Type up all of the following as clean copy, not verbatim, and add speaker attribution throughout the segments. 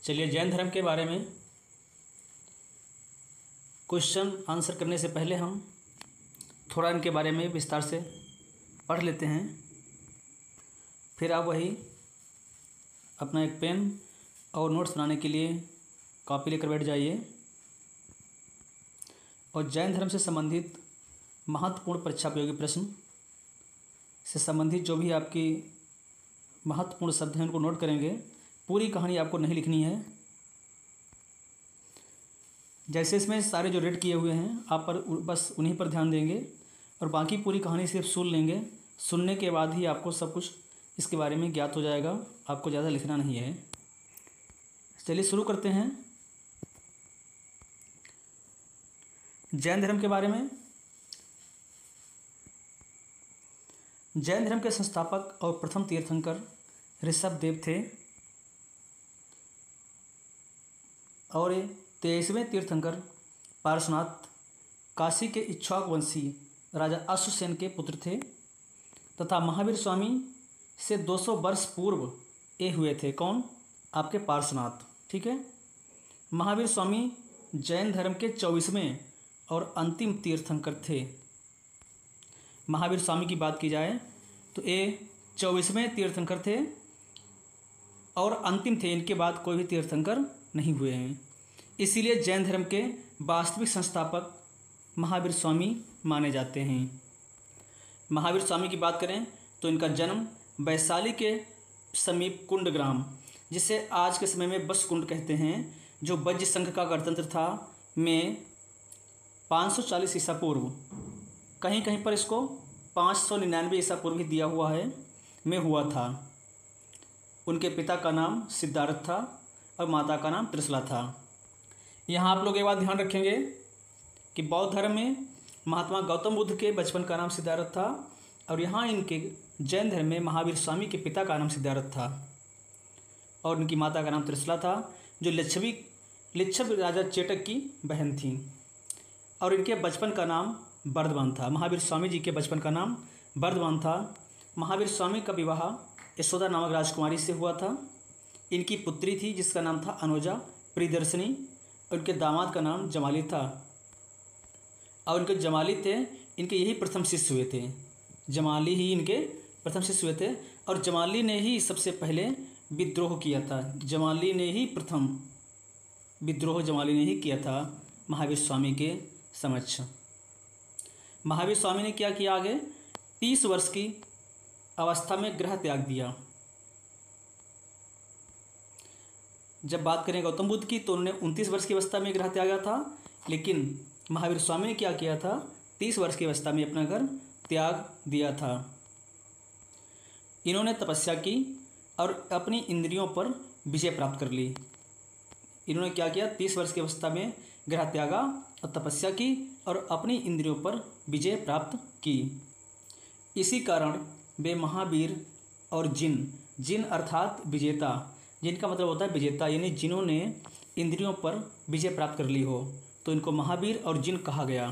Speaker 1: चलिए, जैन धर्म के बारे में क्वेश्चन आंसर करने से पहले हम थोड़ा इनके बारे में विस्तार से पढ़ लेते हैं। फिर आप वही अपना एक पेन और नोट्स बनाने के लिए कॉपी लेकर बैठ जाइए और जैन धर्म से संबंधित महत्वपूर्ण परीक्षा उपयोगी प्रश्न से संबंधित जो भी आपकी महत्वपूर्ण शब्द हैं उनको नोट करेंगे। पूरी कहानी आपको नहीं लिखनी है। जैसे इसमें सारे जो रेड किए हुए हैं आप पर बस उन्हीं पर ध्यान देंगे और बाकी पूरी कहानी सिर्फ सुन लेंगे। सुनने के बाद ही आपको सब कुछ इसके बारे में ज्ञात हो जाएगा। आपको ज़्यादा लिखना नहीं है। चलिए शुरू करते हैं जैन धर्म के बारे में। जैन धर्म के संस्थापक और प्रथम तीर्थंकर ऋषभदेव थे और 23वें तीर्थंकर पार्श्वनाथ काशी के इक्ष्वाकु वंशी राजा अश्वसेन के पुत्र थे तथा महावीर स्वामी से 200 वर्ष पूर्व ये हुए थे। कौन? आपके पार्श्वनाथ। ठीक है। महावीर स्वामी जैन धर्म के 24वें और अंतिम तीर्थंकर थे। महावीर स्वामी की बात की जाए तो ये 24वें तीर्थंकर थे और अंतिम थे। इनके बाद कोई भी तीर्थंकर नहीं हुए हैं। इसीलिए जैन धर्म के वास्तविक संस्थापक महावीर स्वामी माने जाते हैं। महावीर स्वामी की बात करें तो इनका जन्म वैशाली के समीप कुंड ग्राम, जिसे आज के समय में बस कुंड कहते हैं, जो वज्र संघ का गणतंत्र था, में 540 ईसा पूर्व, कहीं कहीं पर इसको 599 ईसा पूर्व भी दिया हुआ है, में हुआ था। उनके पिता का नाम सिद्धार्थ था और माता का नाम त्रिशला था। यहाँ आप लोग एक बात ध्यान रखेंगे कि बौद्ध धर्म में महात्मा गौतम बुद्ध के बचपन का नाम सिद्धार्थ था और यहाँ इनके जैन धर्म में महावीर स्वामी के पिता का नाम सिद्धार्थ था और उनकी माता का नाम त्रिशला था, जो लिच्छवी राजा चेटक की बहन थी और इनके बचपन का नाम वर्धमान था। महावीर स्वामी जी के बचपन का नाम वर्धमान था। महावीर स्वामी का विवाह यशोदा नामक राजकुमारी से हुआ था। इनकी पुत्री थी जिसका नाम था अनुजा प्रियदर्शनी और उनके दामाद का नाम जमाली था और उनके जमाली थे, इनके यही प्रथम शिष्य हुए थे। जमाली ही इनके प्रथम शिष्य हुए थे और जमाली ने ही सबसे पहले विद्रोह किया था। जमाली ने ही प्रथम विद्रोह किया था महावीर स्वामी के समक्ष। महावीर स्वामी ने क्या किया? आगे 30 वर्ष की अवस्था में गृह त्याग दिया। जब बात करें गौतम बुद्ध की तो उन्होंने 29 वर्ष की अवस्था में गृह त्यागा था, लेकिन महावीर स्वामी ने क्या किया था? 30 वर्ष की अवस्था में अपना घर त्याग दिया था। इन्होंने तपस्या की और अपनी इंद्रियों पर विजय प्राप्त कर ली। इन्होंने क्या किया? 30 वर्ष की अवस्था में गृह त्यागा और तपस्या की और अपनी इंद्रियों पर विजय प्राप्त की। इसी कारण वे महावीर और जिन अर्थात विजेता, जिनका मतलब होता है विजेता, यानी जिन्होंने इंद्रियों पर विजय प्राप्त कर ली हो, तो इनको महावीर और जिन कहा गया।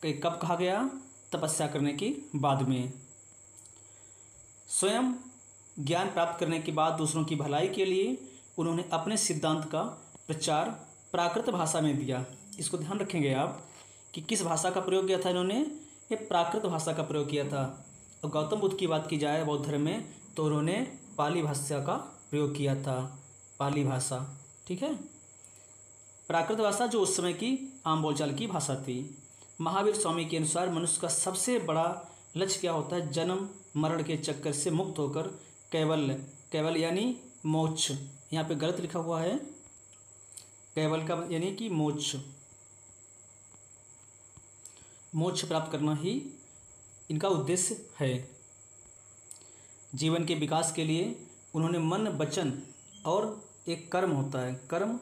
Speaker 1: कब कहा गया? तपस्या करने के बाद में। स्वयं ज्ञान प्राप्त करने के बाद दूसरों की भलाई के लिए उन्होंने अपने सिद्धांत का प्रचार प्राकृत भाषा में दिया। इसको ध्यान रखेंगे आप कि किस भाषा का प्रयोग किया था इन्होंने? ये प्राकृत भाषा का प्रयोग किया था। और गौतम बुद्ध की बात की जाए बौद्ध धर्म में तो उन्होंने पाली भाषा का प्रयोग किया था। पाली भाषा, ठीक है, प्राकृत भाषा जो उस समय की आम बोलचाल की भाषा थी। महावीर स्वामी के अनुसार मनुष्य का सबसे बड़ा लक्ष्य क्या होता है? जन्म मरण के चक्कर से मुक्त होकर कैवल्य यानी मोक्ष। यहाँ पे गलत लिखा हुआ है, कैवल्य का यानी कि मोक्ष प्राप्त करना ही इनका उद्देश्य है। जीवन के विकास के लिए उन्होंने मन वचन और एक कर्म होता है, कर्म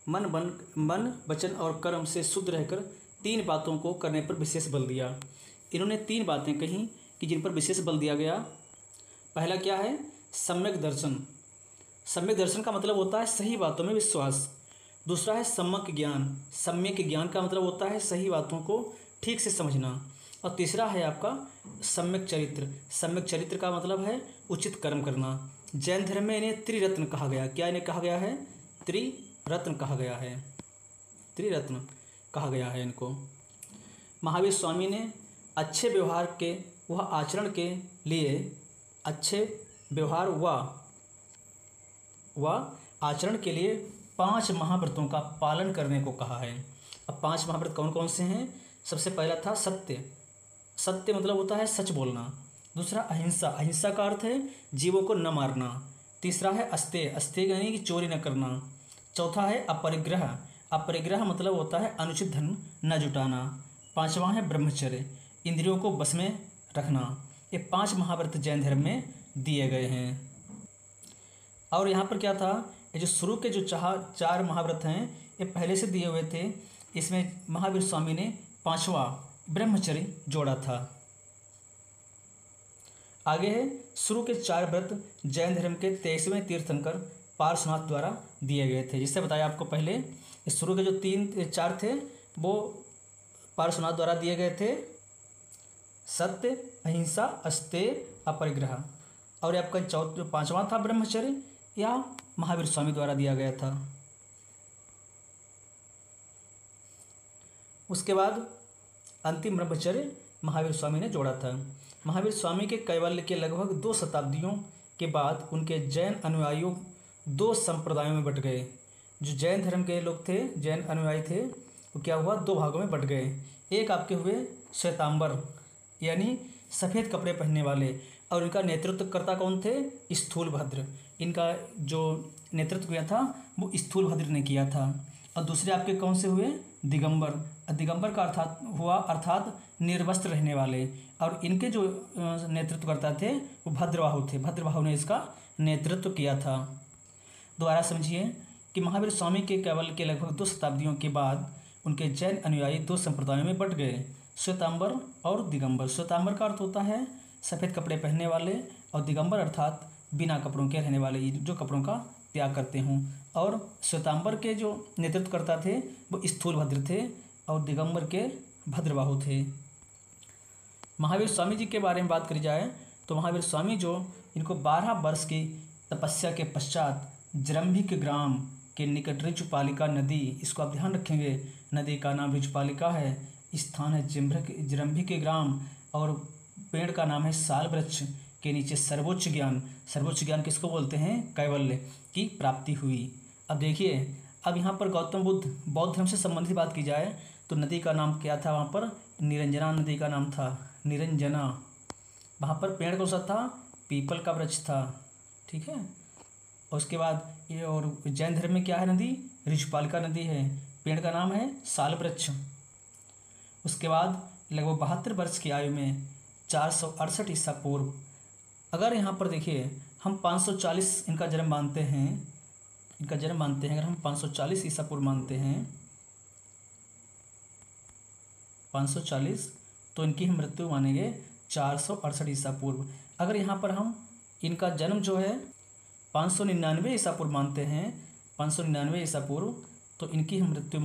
Speaker 1: मन वचन और कर्म से शुद्ध रहकर 3 बातों को करने पर विशेष बल दिया। इन्होंने 3 बातें कहीं कि जिन पर विशेष बल दिया गया। पहला क्या है? सम्यक दर्शन। सम्यक दर्शन का मतलब होता है सही बातों में विश्वास। दूसरा है सम्यक ज्ञान। सम्यक ज्ञान का मतलब होता है सही बातों को ठीक से समझना। और तीसरा है आपका सम्यक चरित्र। सम्यक चरित्र का मतलब है उचित कर्म करना। जैन धर्म में इन्हें त्रिरत्न कहा गया। क्या इन्हें कहा गया है? त्रिरत्न कहा गया है, त्रिरत्न कहा गया है इनको। महावीर स्वामी ने अच्छे व्यवहार के व आचरण के लिए, अच्छे व्यवहार व आचरण के लिए 5 महाव्रतों का पालन करने को कहा है। अब 5 महाव्रत कौन कौन से हैं? सबसे पहला था सत्य, सत्य मतलब होता है सच बोलना। दूसरा अहिंसा, अहिंसा का अर्थ है जीवों को न मारना। तीसरा है अस्तेय, अस्तेय यानी कि चोरी न करना। चौथा है अपरिग्रह, अपरिग्रह मतलब होता है अनुचित धन न जुटाना। पांचवा है ब्रह्मचर्य, इंद्रियों को बस में रखना। ये 5 महाव्रत जैन धर्म में दिए गए हैं। और यहाँ पर क्या था, ये जो शुरू के जो 4 महाव्रत हैं ये पहले से दिए हुए थे, इसमें महावीर स्वामी ने 5वां ब्रह्मचर्य जोड़ा था। आगे है शुरू के 4 व्रत जैन धर्म के 23वें तीर्थंकर पार्श्वनाथ द्वारा दिए गए थे। जिससे बताया आपको पहले, इस शुरू के जो 4 थे वो पार्श्वनाथ द्वारा दिए गए थे, सत्य, अहिंसा, अस्तेय, अपरिग्रह। और आपका जो 5वां था ब्रह्मचर्य, या महावीर स्वामी द्वारा दिया गया था। उसके बाद अंतिम ब्रह्मचर्य महावीर स्वामी ने जोड़ा था। महावीर स्वामी के कैवल्य के लगभग 2 शताब्दियों के बाद उनके जैन अनुयायियों 2 संप्रदायों में बट गए। जो जैन धर्म के लोग थे, जैन अनुयायी थे, वो क्या हुआ, 2 भागों में बट गए। एक आपके हुए श्वेतांबर यानी सफ़ेद कपड़े पहनने वाले, और इनका नेतृत्वकर्ता कौन थे, स्थूलभद्र। इनका जो नेतृत्व किया था वो स्थूलभद्र ने किया था। और दूसरे आपके कौन से हुए, दिगंबर। दिगंबर का अर्थात निर्वस्त्र रहने वाले। और इनके जो नेतृत्वकर्ता थे वो भद्रबाहु थे, भद्रबाहु ने इसका नेतृत्व किया था। दोबारा समझिए कि महावीर स्वामी के कैवल्य के लगभग 2 शताब्दियों के बाद उनके जैन अनुयायी 2 संप्रदायों में बट गए, श्वेतांबर और दिगंबर। श्वेतांबर का अर्थ होता है सफ़ेद कपड़े पहनने वाले, और दिगंबर अर्थात बिना कपड़ों के रहने वाले, जो कपड़ों का त्याग करते हों। और श्वेतांबर के जो नेतृत्वकर्ता थे वो स्थूलभद्र थे, और दिगंबर के भद्रबाहु थे। महावीर स्वामी जी के बारे में बात करी जाए तो महावीर स्वामी जो इनको 12 वर्ष की तपस्या के पश्चात जरंभिक ग्राम के निकट ऋचुपालिका नदी, इसको आप ध्यान रखेंगे, नदी का नाम ऋचुपालिका है, स्थान है जरंभिक ग्राम, और पेड़ का नाम है साल वृक्ष के नीचे सर्वोच्च ज्ञान किसको बोलते हैं, कैवल्य की प्राप्ति हुई। अब देखिए, अब यहाँ पर गौतम बुद्ध बौद्ध धर्म से संबंधित बात की जाए तो नदी का नाम क्या था, वहाँ पर निरंजना नदी का नाम था, निरंजना। वहाँ पर पेड़ कौन सा था, पीपल का वृक्ष था, ठीक है। और उसके बाद ये, और जैन धर्म में क्या है नदी, ऋचुपालिका नदी है, पेड़ का नाम है साल वृक्ष। उसके बाद लगभग 72 वर्ष की आयु में 468 ईसा पूर्व, अगर यहाँ पर देखिए हम 540 इनका जन्म मानते हैं, अगर हम 540 ईसा पूर्व मानते हैं, 540, तो इनकी हम मृत्यु मानेंगे 468 ईसा पूर्व। अगर यहाँ पर हम इनका जन्म जो है 599 ईसा पूर्व मानते हैं, 599 ईसा पूर्व, तो इनकी हम मृत्यु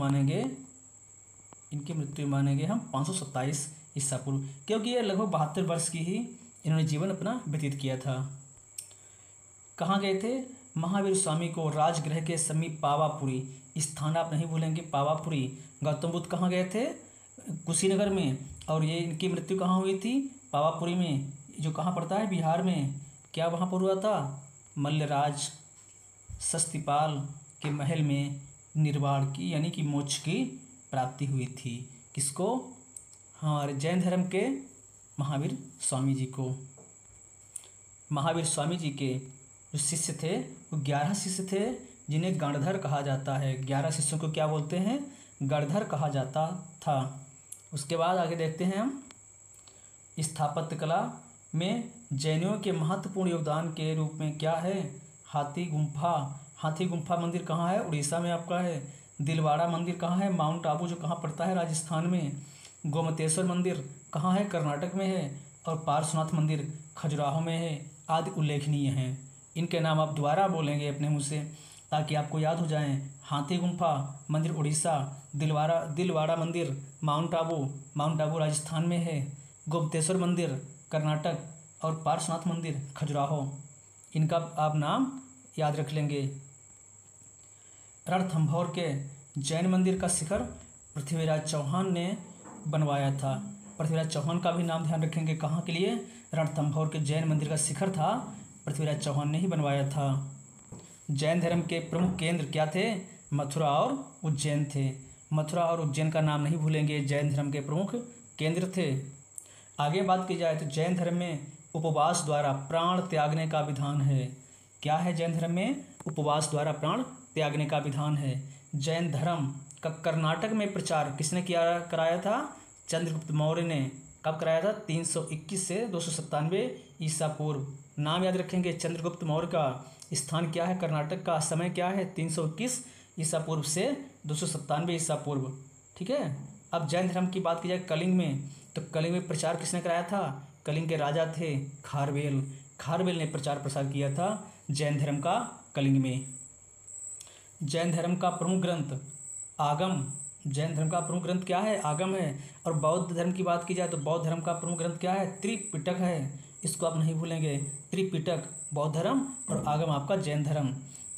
Speaker 1: मानेंगे हम 527 ईसा पूर्व, क्योंकि ये लगभग 72 वर्ष की ही इन्होंने जीवन अपना व्यतीत किया था। कहाँ गए थे, महावीर स्वामी को राजगृह के समीप पावापुरी, स्थान आप नहीं भूलेंगे, पावापुरी। गौतम बुद्ध कहाँ गए थे, कुशीनगर में, और ये इनकी मृत्यु कहाँ हुई थी, पावापुरी में, जो कहाँ पड़ता है, बिहार में। क्या वहाँ पर हुआ था, मल्लराज सस्तिपाल के महल में निर्वाण की यानी कि मोक्ष की प्राप्ति हुई थी। किसको, हमारे जैन धर्म के महावीर स्वामी जी को। महावीर स्वामी जी के जो शिष्य थे वो 11 शिष्य थे, जिन्हें गणधर कहा जाता है। 11 शिष्यों को क्या बोलते हैं, गणधर कहा जाता था। उसके बाद आगे देखते हैं हम, स्थापत्य कला में जैनियों के महत्वपूर्ण योगदान के रूप में क्या है, हाथी गुम्फा मंदिर कहाँ है, उड़ीसा में आपका है। दिलवाड़ा मंदिर कहाँ है, माउंट आबू जो कहाँ पड़ता है, राजस्थान में। गोमतेश्वर मंदिर कहाँ है, कर्नाटक में है। और पार्श्वनाथ मंदिर खजुराहो में है, आदि उल्लेखनीय हैं। इनके नाम आप दोबारा बोलेंगे अपने मुँह से ताकि आपको याद हो जाएं। हाथी गुम्फा मंदिर उड़ीसा, दिलवाड़ा मंदिर माउंट आबू राजस्थान में है, गोमतेश्वर मंदिर कर्नाटक, और पार्श्वनाथ मंदिर खजुराहो। इनका आप नाम याद रख लेंगे। रणथंभौर के जैन मंदिर का शिखर पृथ्वीराज चौहान ने बनवाया था। पृथ्वीराज चौहान का भी नाम ध्यान रखेंगे, कहाँ के लिए? रणथंभौर के जैन मंदिर का शिखर था पृथ्वीराज चौहान ने ही बनवाया था। जैन धर्म के प्रमुख केंद्र क्या थे? मथुरा और उज्जैन थे। मथुरा और उज्जैन का नाम नहीं भूलेंगे, जैन धर्म के प्रमुख केंद्र थे। आगे बात की जाए तो जैन धर्म में उपवास द्वारा प्राण त्यागने का विधान है। क्या है जैन धर्म में? उपवास द्वारा प्राण त्यागने का विधान है। जैन धर्म का कर्नाटक में प्रचार किसने कराया था? चंद्रगुप्त मौर्य ने। कब कराया था? 321 से 297 ईसा पूर्व। नाम याद रखेंगे, चंद्रगुप्त मौर्य का स्थान क्या है कर्नाटक का, समय क्या है? 321 ईसा पूर्व से 297 ईसा पूर्व। ठीक है। अब जैन धर्म की बात की जाए कलिंग में, तो कलिंग में प्रचार किसने कराया था? कलिंग के राजा थे खारवेल। खारवेल ने प्रचार प्रसार किया था जैन धर्म का कलिंग में। जैन धर्म का प्रमुख ग्रंथ आगम। जैन धर्म का प्रमुख ग्रंथ क्या है? आगम है। और बौद्ध धर्म की बात की जाए तो बौद्ध धर्म का प्रमुख ग्रंथ क्या है? त्रिपिटक है। इसको आप नहीं भूलेंगे, त्रिपिटक बौद्ध धर्म और आगम आपका जैन धर्म।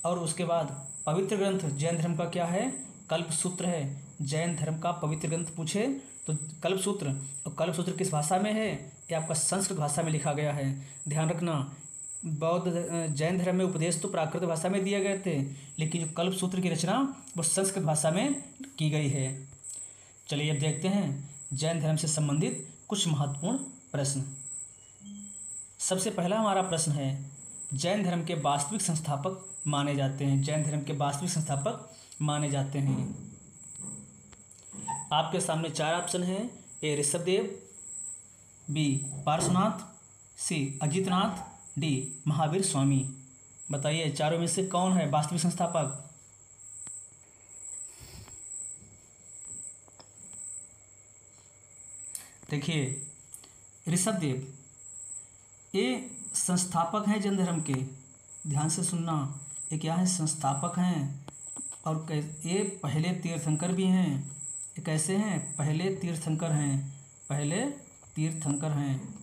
Speaker 1: और उसके बाद पवित्र ग्रंथ जैन धर्म का क्या है? कल्पसूत्र है। जैन धर्म का पवित्र ग्रंथ पूछे तो कल्पसूत्र। और कल्पसूत्र किस भाषा में है? ये आपका संस्कृत भाषा में लिखा गया है, ध्यान रखना। बौद्ध जैन धर्म में उपदेश तो प्राकृत भाषा में दिए गए थे, लेकिन जो कल्पसूत्र की रचना वो संस्कृत भाषा में की गई है। चलिए अब देखते हैं जैन धर्म से संबंधित कुछ महत्वपूर्ण प्रश्न। सबसे पहला हमारा प्रश्न है, जैन धर्म के वास्तविक संस्थापक माने जाते हैं। जैन धर्म के वास्तविक संस्थापक माने जाते हैं। आपके सामने 4 ऑप्शन हैं। ए ऋषभदेव, बी पार्श्वनाथ, सी अजितनाथ, डी महावीर स्वामी। बताइए चारों में से कौन है वास्तविक संस्थापक? देखिए ऋषभदेव ये संस्थापक हैं जैन धर्म के, ध्यान से सुनना। ये क्या है? संस्थापक हैं। और ये पहले तीर्थंकर भी हैं। ये कैसे हैं? पहले तीर्थंकर हैं। पहले तीर्थंकर हैं।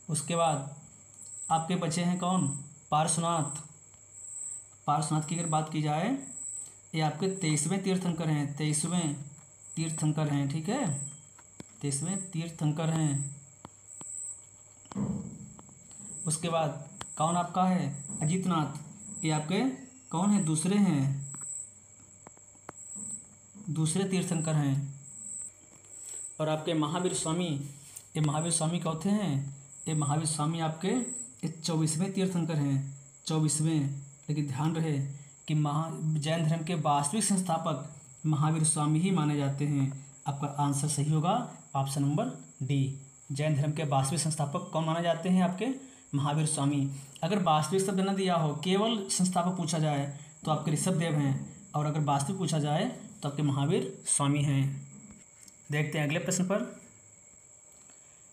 Speaker 1: उसके बाद आपके बचे हैं कौन? पार्श्वनाथ। पार्श्वनाथ की अगर बात की जाए, ये आपके 23वें तीर्थंकर हैं। 23वें तीर्थंकर हैं, ठीक है, 23वें तीर्थंकर हैं। उसके बाद कौन आपका है? अजितनाथ। ये आपके कौन है? दूसरे हैं, दूसरे तीर्थंकर हैं। और आपके महावीर स्वामी, ये महावीर स्वामी कौन हैं? ये महावीर स्वामी आपके 24वें तीर्थंकर हैं, 24वें। लेकिन ध्यान रहे कि जैन धर्म के वास्तविक संस्थापक महावीर स्वामी ही माने जाते हैं। आपका आंसर सही होगा ऑप्शन नंबर डी। जैन धर्म के वास्तविक संस्थापक कौन माने जाते हैं? आपके महावीर स्वामी। अगर वास्तविक शब्द न दिया हो, केवल संस्थापक पूछा जाए तो आपके ऋषभदेव हैं, और अगर वास्तविक पूछा जाए तो आपके महावीर स्वामी हैं। देखते हैं अगले प्रश्न पर।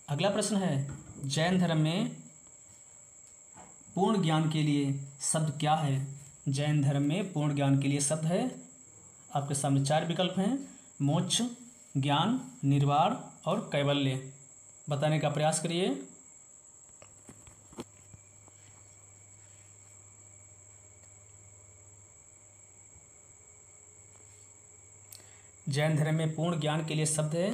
Speaker 1: अगला प्रश्न है, जैन धर्म में पूर्ण ज्ञान के लिए शब्द क्या है? जैन धर्म में पूर्ण ज्ञान के लिए शब्द है, आपके सामने 4 विकल्प हैं, मोक्ष, ज्ञान, निर्वाण और कैवल्य। बताने का प्रयास करिए। जैन धर्म में पूर्ण ज्ञान के लिए शब्द है,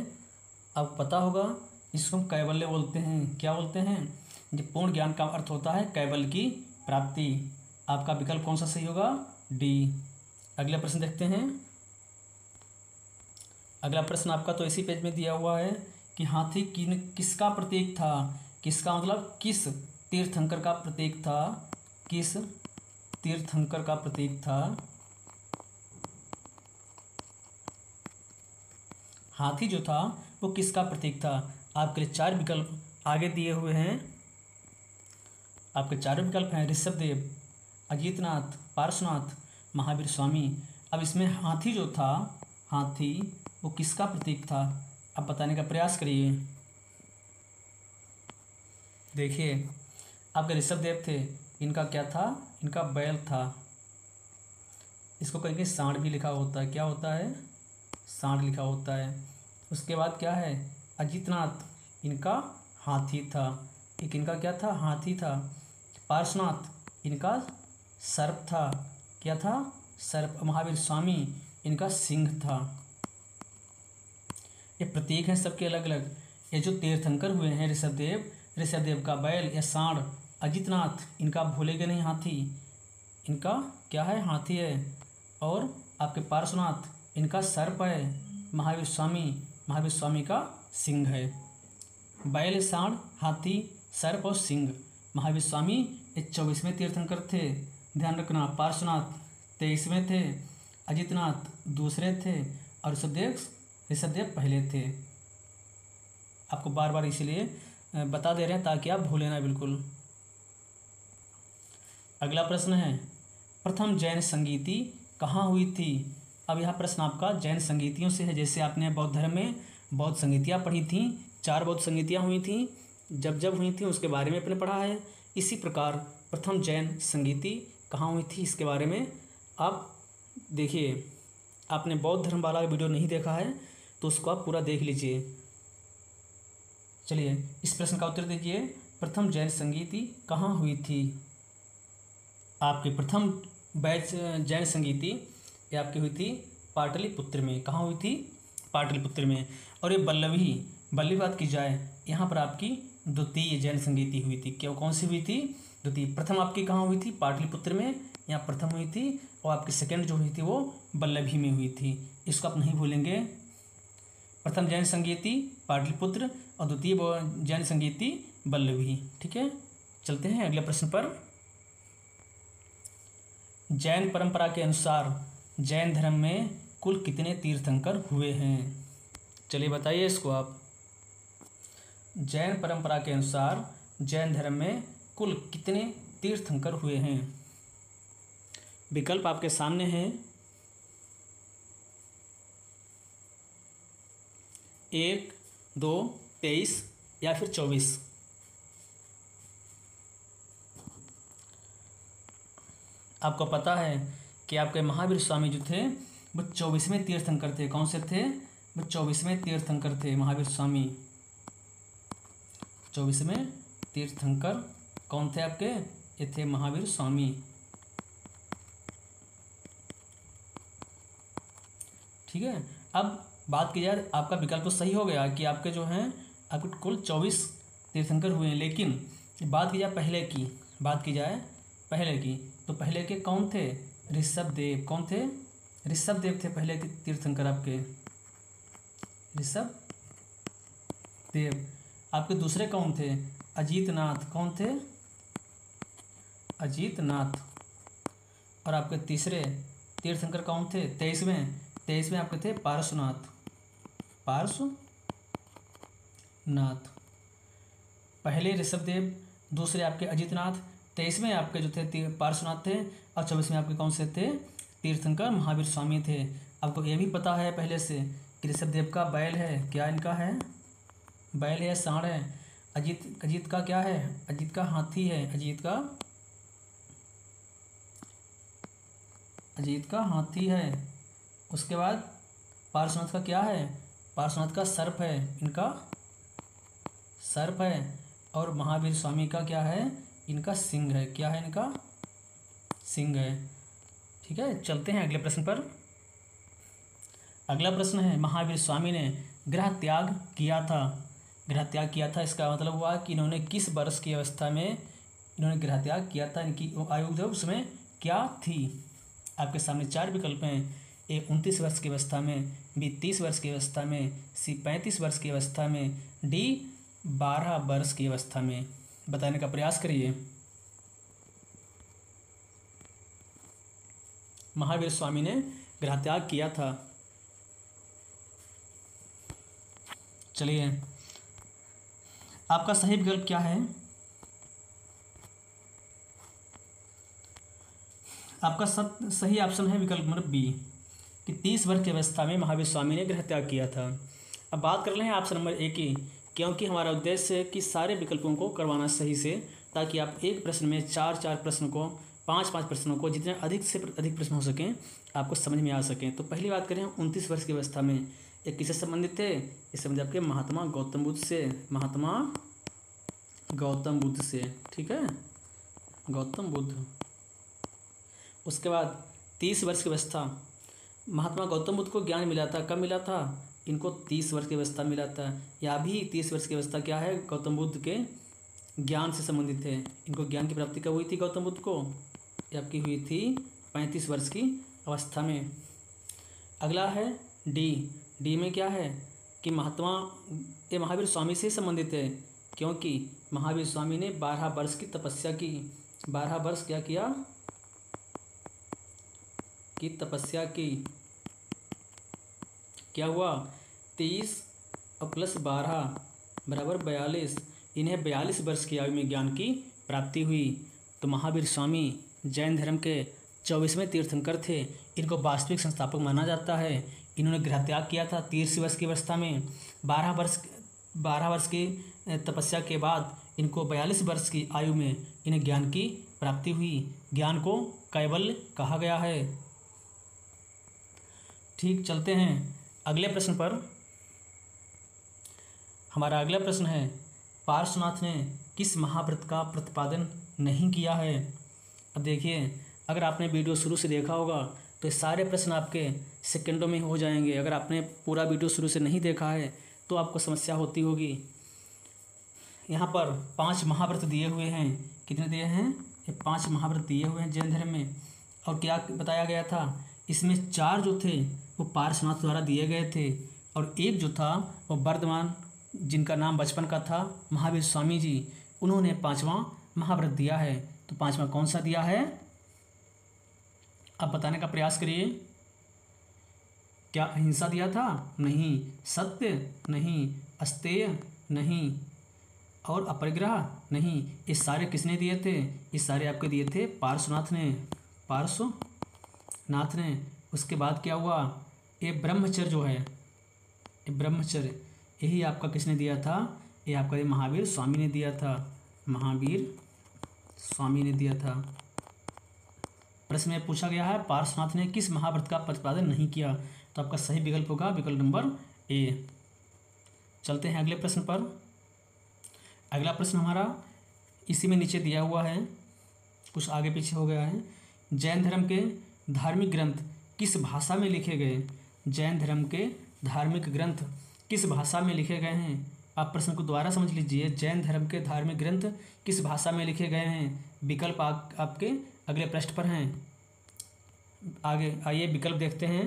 Speaker 1: आपको पता होगा, इसको हम कैवल्य बोलते हैं। क्या बोलते हैं? जो पूर्ण ज्ञान का अर्थ होता है कैवल्य की प्राप्ति। आपका विकल्प कौन सा सही होगा? डी। अगला प्रश्न देखते हैं। अगला प्रश्न आपका तो इसी पेज में दिया हुआ है कि हाथी किसका प्रतीक था? किसका मतलब किस तीर्थंकर का प्रतीक था? किस तीर्थंकर का प्रतीक था? हाथी जो था वो किसका प्रतीक था? आपके लिए 4 विकल्प आगे दिए हुए हैं। आपके 4 विकल्प हैं, ऋषभदेव, अजितनाथ, पार्श्वनाथ, महावीर स्वामी। अब इसमें हाथी जो था, हाथी वो किसका प्रतीक था? अब बताने का प्रयास करिए। देखिए आपके ऋषभदेव थे, इनका क्या था? इनका बैल था। इसको कहीं सांड भी लिखा होता है। क्या होता है? सांड लिखा होता है। उसके बाद क्या है? अजितनाथ, इनका हाथी था। एक इनका क्या था? हाथी था। पार्श्वनाथ, इनका सर्प था। क्या था? सर्प। महावीर स्वामी इनका सिंह था। ये प्रतीक हैं सबके अलग अलग। ये जो तीर्थंकर हुए हैं ऋषभदेव का बैल या सांड अजितनाथ, इनका भूलेगे नहीं हाथी, इनका क्या है? हाथी है। और आपके पार्श्वनाथ इनका सर्प है। महावीर स्वामी का सिंह है। बैल, सांड, हाथी, सर्प और सिंह। महावीर स्वामी ये 24वें तीर्थंकर थे, ध्यान रखना। पार्श्वनाथ 23वें थे, अजितनाथ दूसरे थे और ऋषभदेव पहले थे। आपको बार बार इसीलिए बता दे रहे हैं ताकि आप भूलें ना बिल्कुल। अगला प्रश्न है, प्रथम जैन संगीति कहाँ हुई थी? अब यह प्रश्न आपका जैन संगीतियों से है। जैसे आपने बौद्ध धर्म में बौद्ध संगीतियाँ पढ़ी थीं, 4 बौद्ध संगीतियाँ हुई थीं, जब हुई थी उसके बारे में आपने पढ़ा है। इसी प्रकार प्रथम जैन संगीति कहाँ हुई थी इसके बारे में आप देखिए। आपने बौद्ध धर्म वाला वीडियो नहीं देखा है तो उसको आप पूरा देख लीजिए। चलिए इस प्रश्न का उत्तर दीजिए, प्रथम जैन संगीति कहाँ हुई थी? आपकी प्रथम बैच जैन संगीति ये आपकी हुई थी पाटलिपुत्र में। कहाँ हुई थी? पाटलिपुत्र में। और ये बल्लभी बात की जाए, यहाँ पर आपकी द्वितीय जैन संगीति हुई थी। क्यों? कौन सी हुई थी? द्वितीय। प्रथम आपकी कहाँ हुई थी? पाटलिपुत्र में, यहाँ प्रथम हुई थी। और आपकी सेकंड जो हुई थी वो बल्लभी में हुई थी। इसको आप नहीं भूलेंगे। प्रथम जैन संगीति पाटलिपुत्र और द्वितीय जैन संगीति बल्लभी। ठीक है, चलते हैं अगले प्रश्न पर। जैन परंपरा के अनुसार जैन धर्म में कुल कितने तीर्थंकर हुए हैं? चलिए बताइए इसको आप। जैन परंपरा के अनुसार जैन धर्म में कुल कितने तीर्थंकर हुए हैं? विकल्प आपके सामने हैं। 1, 2, 23 या फिर 24। आपको पता है कि आपके महावीर स्वामी जो थे वो 24वें तीर्थंकर थे। कौन से थे? वो 24वें तीर्थंकर थे महावीर स्वामी। 24वें तीर्थंकर कौन थे आपके? ये थे महावीर स्वामी। ठीक है, अब बात की जाए, आपका विकल्प तो सही हो गया कि आपके जो हैं आपके कुल 24 तीर्थंकर हुए हैं। लेकिन बात की जाए पहले की, तो पहले के कौन थे? ऋषभदेव। कौन थे? ऋषभदेव थे पहले के तीर्थंकर आपके, ऋषभदेव। आपके दूसरे कौन थे? अजितनाथ। कौन थे? अजितनाथ। और आपके तीसरे तीर्थंकर कौन थे? 23वें आपके थे पार्श्वनाथ। पहले ऋषभदेव, दूसरे आपके अजितनाथ, 23वें आपके जो थे पार्श्वनाथ थे और 24वें आपके कौन से थे? तीर्थंकर महावीर स्वामी थे। आपको ये भी पता है पहले से कि ऋषभदेव का बैल है। क्या इनका है? बैल है, सांड है। अजित का क्या है? अजित का हाथी है। अजित का हाथी है। उसके बाद पार्श्वनाथ का क्या है? पार्श्वनाथ का सर्प है। इनका सर्प है। और महावीर स्वामी का क्या है? इनका सिंह है। क्या है? इनका सिंह है। ठीक है, चलते हैं अगले प्रश्न पर। अगला प्रश्न है, महावीर स्वामी ने गृह त्याग किया था। इसका मतलब हुआ कि इन्होंने किस वर्ष की अवस्था में इन्होंने गृह त्याग किया था? इनकी आयु जो उसमें क्या थी? आपके सामने 4 विकल्प हैं। ए 29 वर्ष की अवस्था में, बी 30 वर्ष की अवस्था में, सी 35 वर्ष की अवस्था में, डी 12 वर्ष की अवस्था में। बताने का प्रयास करिए। महावीर स्वामी ने गृह त्याग किया था। चलिए, आपका सही विकल्प क्या है? आपका सही ऑप्शन है विकल्प नंबर बी कि 30 वर्ष की अवस्था में महावीर स्वामी ने गृह त्याग किया था। अब बात कर रहे हैं ऑप्शन नंबर ए की, क्योंकि हमारा उद्देश्य है कि सारे विकल्पों को करवाना सही से, ताकि आप एक प्रश्न में 4 प्रश्नों को, 5 प्रश्नों को, जितने अधिक से अधिक प्रश्न हो सकें आपको समझ में आ सकें। तो पहली बात करें 29 वर्ष की अवस्था में, ये किससे संबंधित थे? इस संबंधित आपके महात्मा गौतम बुद्ध से। ठीक है, गौतम बुद्ध। उसके बाद 30 वर्ष की अवस्था, महात्मा गौतम बुद्ध को ज्ञान मिला था, कब मिला था? इनको 30 वर्ष की अवस्था मिला था। या भी 30 वर्ष की अवस्था क्या है? गौतम बुद्ध के ज्ञान से संबंधित है। इनको ज्ञान की प्राप्ति कब हुई थी गौतम बुद्ध को? ये आपकी हुई थी 35 वर्ष की अवस्था में। अगला है डी। डी में क्या है कि ये महावीर स्वामी से संबंधित है, क्योंकि महावीर स्वामी ने 12 वर्ष की तपस्या की। 12 वर्ष क्या किया? की तपस्या की। क्या हुआ? 30 और प्लस 12 बराबर 42। इन्हें 42 वर्ष की आयु में ज्ञान की प्राप्ति हुई। तो महावीर स्वामी जैन धर्म के 24वें तीर्थंकर थे। इनको वास्तविक संस्थापक माना जाता है। इन्होंने गृह त्याग किया था 30 वर्ष की अवस्था में। 12 वर्ष की तपस्या के बाद इनको 42 वर्ष की आयु में इन्हें ज्ञान की प्राप्ति हुई। ज्ञान को कैवल्य कहा गया है। ठीक, चलते हैं अगले प्रश्न पर। हमारा अगला प्रश्न है, पार्श्वनाथ ने किस महाव्रत का प्रतिपादन नहीं किया है? अब देखिए, अगर आपने वीडियो शुरू से देखा होगा तो सारे प्रश्न आपके सेकंडों में हो जाएंगे। अगर आपने पूरा वीडियो शुरू से नहीं देखा है तो आपको समस्या होती होगी। यहाँ पर 5 महाव्रत दिए हुए हैं। कितने दिए हैं? ये 5 महाव्रत दिए हुए हैं जैन धर्म में। और क्या बताया गया था? इसमें 4 जो थे वो पार्श्वनाथ द्वारा दिए गए थे, और एक जो था वो वर्धमान, जिनका नाम बचपन का था, महावीर स्वामी जी, उन्होंने 5वां महाव्रत दिया है। तो 5वां कौन सा दिया है? आप बताने का प्रयास करिए। क्या अहिंसा दिया था? नहीं। सत्य? नहीं। अस्तेय? नहीं। और अपरिग्रह? नहीं। ये सारे किसने दिए थे? ये सारे आपके दिए थे पार्श्वनाथ ने। पार्श्वनाथ ने। उसके बाद क्या हुआ? ये ब्रह्मचर्य जो है, ये ब्रह्मचर्य, यही आपका किसने दिया था? ये आपका महावीर स्वामी ने दिया था। महावीर स्वामी ने दिया था। प्रश्न में पूछा गया है, पार्श्वनाथ ने किस महाव्रत का प्रतिपादन नहीं किया? तो आपका सही विकल्प होगा विकल्प नंबर ए। चलते हैं अगले प्रश्न पर। अगला प्रश्न हमारा इसी में नीचे दिया हुआ है, कुछ आगे पीछे हो गया है। जैन धर्म के धार्मिक ग्रंथ किस भाषा में लिखे गए? जैन धर्म के धार्मिक ग्रंथ किस भाषा में लिखे गए हैं? आप प्रश्न को दोबारा समझ लीजिए। जैन धर्म के धार्मिक ग्रंथ किस भाषा में लिखे गए हैं? विकल्प आपके अगले पृष्ठ पर हैं। आगे आइए विकल्प देखते हैं।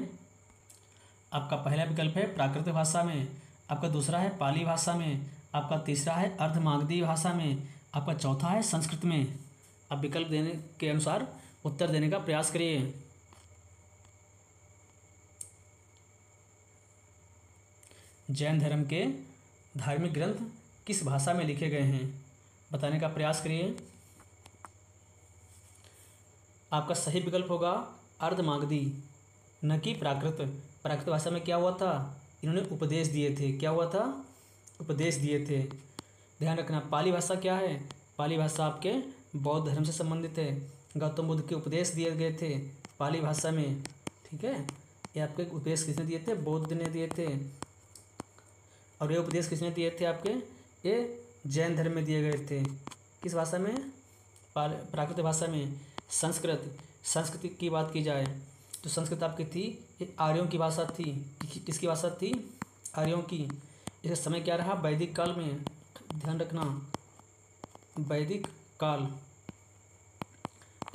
Speaker 1: आपका पहला विकल्प है प्राकृत भाषा में, आपका दूसरा है पाली भाषा में, आपका तीसरा है अर्धमागधी भाषा में, आपका चौथा है संस्कृत में। आप विकल्प देने के अनुसार उत्तर देने का प्रयास करिए। जैन धर्म के धार्मिक ग्रंथ किस भाषा में लिखे गए हैं? बताने का प्रयास करिए। आपका सही विकल्प होगा अर्धमागधी, न कि प्राकृत। प्राकृत भाषा में क्या हुआ था? इन्होंने उपदेश दिए थे। क्या हुआ था? उपदेश दिए थे। ध्यान रखना। पाली भाषा क्या है? पाली भाषा आपके बौद्ध धर्म से संबंधित है। गौतम बुद्ध के उपदेश दिए गए थे पाली भाषा में। ठीक है, ये आपके उपदेश किसने दिए थे? बुद्ध ने दिए थे। और ये उपदेश किसने दिए थे आपके? ये जैन धर्म में दिए गए थे। किस भाषा में? प्राकृत भाषा में। संस्कृत की बात की जाए तो संस्कृत आपकी थी, ये आर्यों की भाषा थी। किसकी भाषा थी? आर्यों की। इसका समय क्या रहा? वैदिक काल में। ध्यान रखना, वैदिक काल,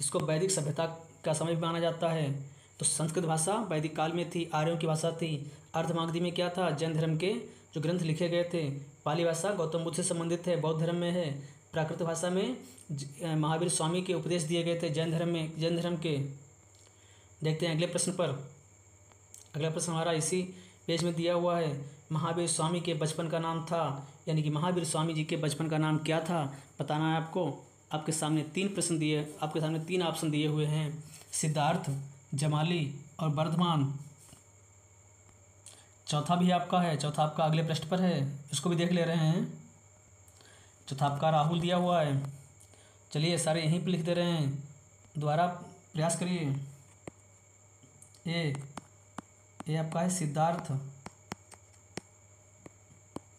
Speaker 1: इसको वैदिक सभ्यता का समय भी माना जाता है। तो संस्कृत भाषा वैदिक काल में थी, आर्यों की भाषा थी। अर्धमागधी में क्या था? जैन धर्म के जो ग्रंथ लिखे गए थे। पाली भाषा गौतम बुद्ध से संबंधित है, बौद्ध धर्म में है। प्राकृत भाषा में महावीर स्वामी के उपदेश दिए गए थे जैन धर्म में, जैन धर्म के। देखते हैं अगले प्रश्न पर। अगला प्रश्न हमारा इसी पेज में दिया हुआ है। महावीर स्वामी के बचपन का नाम था, यानी कि महावीर स्वामी जी के बचपन का नाम क्या था? बताना है आपको। आपके सामने 3 ऑप्शन दिए हुए हैं, सिद्धार्थ, जमाली और वर्धमान। चौथा भी आपका है, चौथा आपका अगले पृष्ठ पर है, इसको भी देख ले रहे हैं। चौथा आपका राहुल दिया हुआ है। चलिए सारे यहीं पर लिख दे रहे हैं, दोबारा प्रयास करिए। ए आपका है सिद्धार्थ,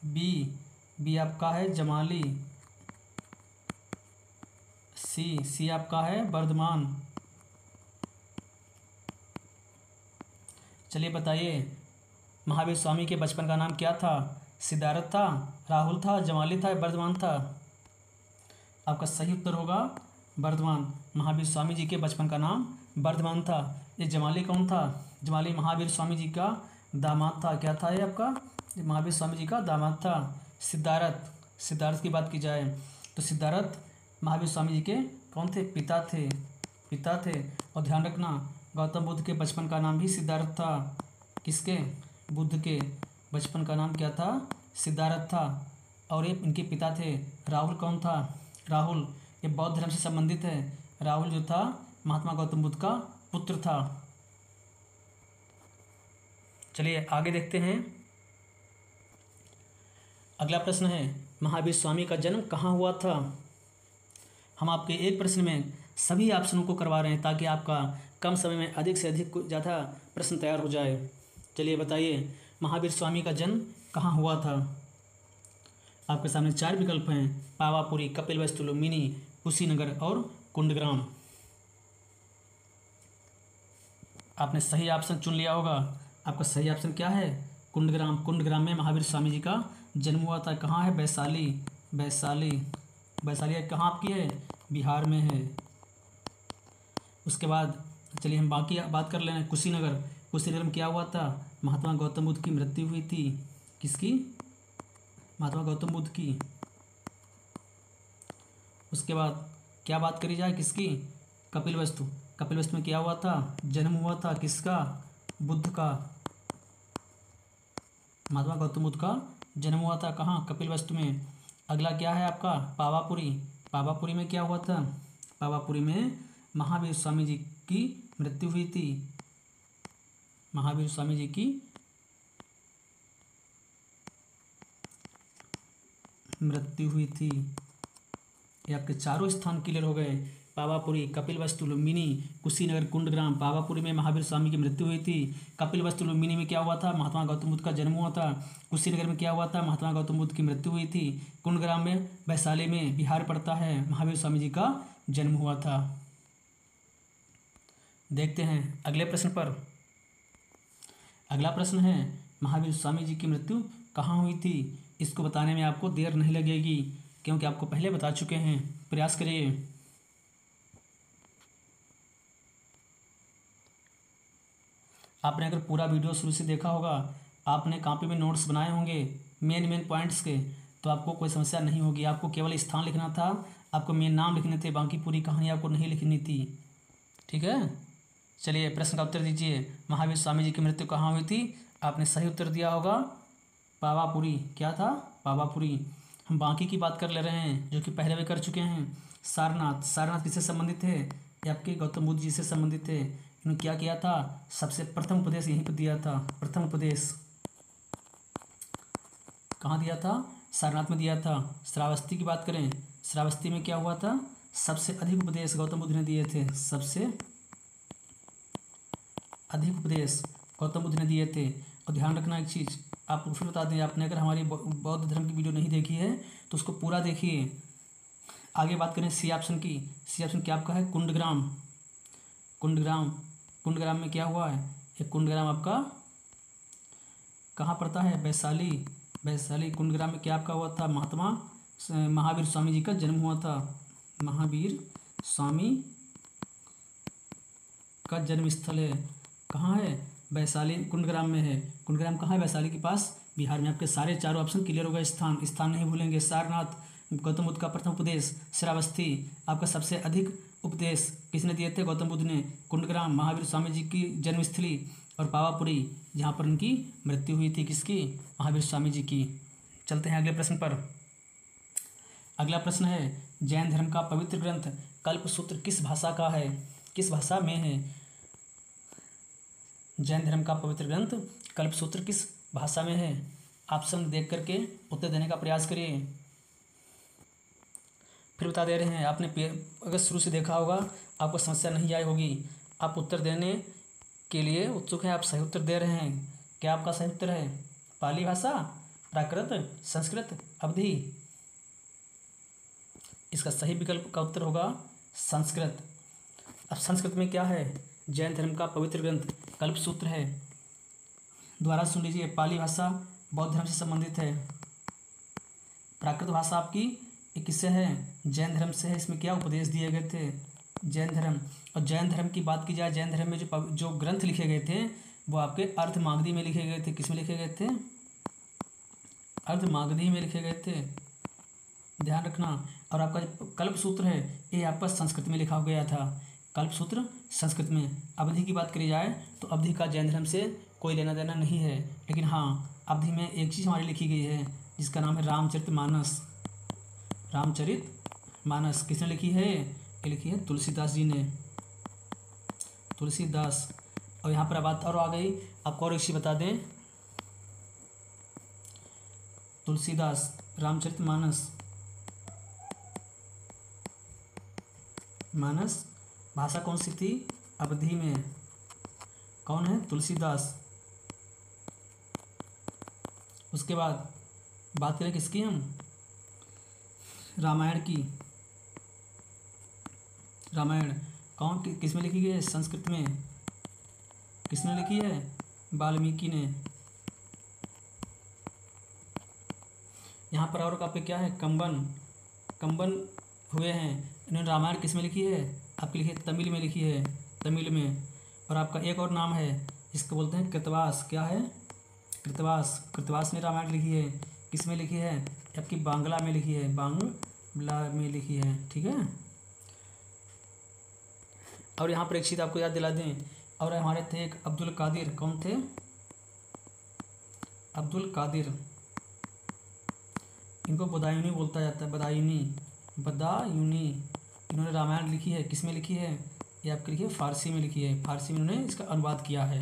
Speaker 1: बी आपका है जमाली, सी आपका है वर्धमान, चलिए बताइए, महावीर स्वामी के बचपन का नाम क्या था? सिद्धार्थ था, राहुल था, जमाली था, वर्धमान था? आपका सही उत्तर होगा वर्धमान। महावीर स्वामी जी के बचपन का नाम वर्धमान था। ये जमाली कौन था? जमाली महावीर स्वामी जी का दामाद था। क्या था ये आपका? ये महावीर स्वामी जी का दामाद था। सिद्धार्थ की बात की जाए तो सिद्धार्थ महावीर स्वामी जी के कौन थे? पिता थे। और ध्यान रखना, गौतम बुद्ध के बचपन का नाम भी सिद्धार्थ था। किसके? बुद्ध के बचपन का नाम क्या था? सिद्धार्थ था। और ये इनके पिता थे। राहुल कौन था? राहुल ये बौद्ध धर्म से संबंधित है। राहुल जो था महात्मा गौतम बुद्ध का पुत्र था। चलिए आगे देखते हैं। अगला प्रश्न है, महावीर स्वामी का जन्म कहाँ हुआ था? हम आपके एक प्रश्न में सभी ऑप्शनों को करवा रहे हैं ताकि आपका कम समय में अधिक से अधिक ज़्यादा प्रश्न तैयार हो जाए। चलिए बताइए, महावीर स्वामी का जन्म कहाँ हुआ था? आपके सामने 4 विकल्प हैं: पावापुरी, कपिलवस्तु, लुम्बिनी, कुशीनगर और कुंडग्राम। आपने सही ऑप्शन चुन लिया होगा। आपका सही ऑप्शन क्या है? कुंडग्राम। कुंडग्राम में महावीर स्वामी जी का जन्म हुआ था। कहाँ है? वैशाली कहाँ आपकी है? बिहार में है। उसके बाद चलिए हम बाकी बात कर लें। कुशीनगर में क्या हुआ था? महात्मा गौतम बुद्ध की मृत्यु हुई थी। किसकी? महात्मा गौतम बुद्ध की। उसके बाद क्या बात करी जाए? किसकी? कपिलवस्तु में क्या हुआ था? जन्म हुआ था। किसका? बुद्ध का। महात्मा गौतम बुद्ध का जन्म हुआ था। कहाँ? कपिलवस्तु में। अगला क्या है आपका? पावापुरी में क्या हुआ था? पावापुरी में महावीर स्वामी जी की मृत्यु हुई थी। महावीर स्वामी जी की मृत्यु हुई थी। ये आपके चारों स्थान क्लियर हो गए। पावापुरी, कपिलवस्तु, लुम्बिनी, कुशीनगर, कुंडग्राम। पावापुरी में महावीर स्वामी की मृत्यु हुई थी। कपिलवस्तु लुम्बिनी में क्या हुआ था? महात्मा गौतम बुद्ध का जन्म हुआ था। कुशीनगर में क्या हुआ था? महात्मा गौतम बुद्ध की मृत्यु हुई थी। कुंडग्राम में वैशाली में बिहार पड़ता है, महावीर स्वामी जी का जन्म हुआ था। देखते हैं अगले प्रश्न पर। अगला प्रश्न है, महावीर स्वामी जी की मृत्यु कहाँ हुई थी? इसको बताने में आपको देर नहीं लगेगी क्योंकि आपको पहले बता चुके हैं। प्रयास करिए। आपने अगर पूरा वीडियो शुरू से देखा होगा, आपने कॉपी में नोट्स बनाए होंगे मेन पॉइंट्स के, तो आपको कोई समस्या नहीं होगी। आपको केवल स्थान लिखना था, आपको मेन नाम लिखने थे, बाकी पूरी कहानी आपको नहीं लिखनी थी। ठीक है, चलिए प्रश्न का उत्तर दीजिए। महावीर स्वामी जी की मृत्यु कहाँ हुई थी? आपने सही उत्तर दिया होगा पावापुरी। क्या था? पावापुरी। हम बाकी की बात कर ले रहे हैं जो कि पहले भी कर चुके हैं। सारनाथ किससे संबंधित है? ये आपके गौतम बुद्ध जी से संबंधित है। इन्होंने क्या किया था? सबसे प्रथम उपदेश यहीं पर दिया था। प्रथम उपदेश कहाँ दिया था? सारनाथ में दिया था। श्रावस्ती की बात करें, श्रावस्ती में क्या हुआ था? सबसे अधिक उपदेश गौतम बुद्ध ने दिए थे। सबसे अधिक उपदेश गौतम बुद्ध ने दिए थे। और ध्यान रखना एक चीज़, आपको फिर बता दें, आपने अगर हमारी बौद्ध धर्म की वीडियो नहीं देखी है तो उसको पूरा देखिए। आगे बात करें सी ऑप्शन की। सी ऑप्शन क्या आपका है? कुंडग्राम में क्या हुआ है? ये कुंडग्राम आपका कहाँ पड़ता है? वैशाली। कुंडग्राम में क्या आपका हुआ था? महावीर स्वामी जी का जन्म हुआ था। महावीर स्वामी का जन्म स्थल है। कहाँ है? वैशाली, कुंडग्राम में है। कुंडग्राम कहाँ है? वैशाली के पास, बिहार में। आपके सारे चारों ऑप्शन क्लियर हो गए। स्थान नहीं भूलेंगे। सारनाथ, गौतम बुद्ध का प्रथम उपदेश। श्रावस्ती, आपका सबसे अधिक उपदेश किसने दिए थे? गौतम बुद्ध ने। कुंडग्राम, महावीर स्वामी जी की जन्मस्थली। और पावापुरी, जहाँ पर उनकी मृत्यु हुई थी। किसकी? महावीर स्वामी जी की। चलते हैं अगले प्रश्न पर। अगला प्रश्न है, जैन धर्म का पवित्र ग्रंथ कल्पसूत्र किस भाषा का है? किस भाषा में है? जैन धर्म का पवित्र ग्रंथ कल्पसूत्र किस भाषा में है? ऑप्शन देख करके उत्तर देने का प्रयास करिए। फिर बता दे रहे हैं, आपने अगर शुरू से देखा होगा आपको समस्या नहीं आई होगी। आप उत्तर देने के लिए उत्सुक हैं, आप सही उत्तर दे रहे हैं। क्या आपका सही उत्तर है? पाली भाषा, प्राकृत, संस्कृत, अवधी? इसका सही विकल्प का उत्तर होगा संस्कृत। अब संस्कृत में क्या है? जैन धर्म का पवित्र ग्रंथ कल्पसूत्र है। दोबारा सुन लीजिए। पाली भाषा बौद्ध धर्म से संबंधित है। प्राकृत भाषा आपकी ये किससे है? जैन धर्म से है। इसमें क्या उपदेश दिए गए थे? जैन धर्म। और जैन धर्म की बात की जाए, जैन धर्म में जो ग्रंथ लिखे गए थे वो आपके अर्धमागधी में लिखे गए थे। किस में लिखे गए थे? अर्धमागधी में लिखे गए थे, ध्यान रखना। और आपका जो कल्पसूत्र है ये आपका संस्कृत में लिखा गया था। कल्पसूत्र संस्कृत में। अवधि की बात करी जाए तो अवधि का जैन धर्म से कोई लेना देना नहीं है, लेकिन हाँ अवधि में एक चीज़ हमारी लिखी गई है जिसका नाम है रामचरितमानस। रामचरितमानस किसने लिखी है? ये लिखी है तुलसीदास जी ने, तुलसीदास। और यहाँ पर बात और आ गई, आपको और एक चीज़ बता दें, तुलसीदास रामचरितमानस भाषा कौन सी थी? अवधि में। कौन है? तुलसीदास। उसके बाद बात करें किसकी हम? रामायण की। रामायण कौन किस में लिखी गई है? संस्कृत में। किसने लिखी है? वाल्मीकि ने। यहाँ पर और आपके क्या है? कंबन हुए हैं। इन्होंने रामायण किस में लिखी है? आपकी लिखी है तमिल में लिखी है, तमिल में। और आपका एक और नाम है जिसको बोलते हैं कृतवास। क्या है? कृतवास ने रामायण लिखी है। किस में लिखी है? आपकी बांग्ला में लिखी है, बांग्ला में लिखी है, ठीक है। और यहाँ पर एक चीज़ आपको याद दिला दें, और हमारे थे एक अब्दुल कादिर। कौन थे? अब्दुल कादिर। इनको बदायूनी बोलता जाता है, बदायूनी। इन्होंने रामायण लिखी है। किस में लिखी है? ये आपकी लिखी है फारसी में लिखी है। फारसी में इन्होंने इसका अनुवाद किया है।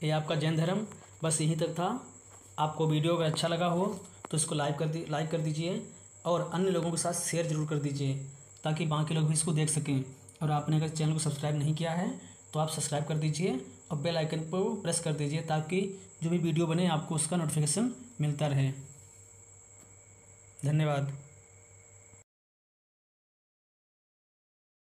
Speaker 1: ये आपका जैन धर्म बस यहीं तक था। आपको वीडियो अगर अच्छा लगा हो तो इसको लाइक कर दीजिए और अन्य लोगों के साथ शेयर ज़रूर कर दीजिए ताकि बाकी लोग भी इसको देख सकें। और आपने अगर चैनल को सब्सक्राइब नहीं किया है तो आप सब्सक्राइब कर दीजिए और बेल आइकन को प्रेस कर दीजिए ताकि जो भी वीडियो बने आपको उसका नोटिफिकेशन मिलता रहे। धन्यवाद।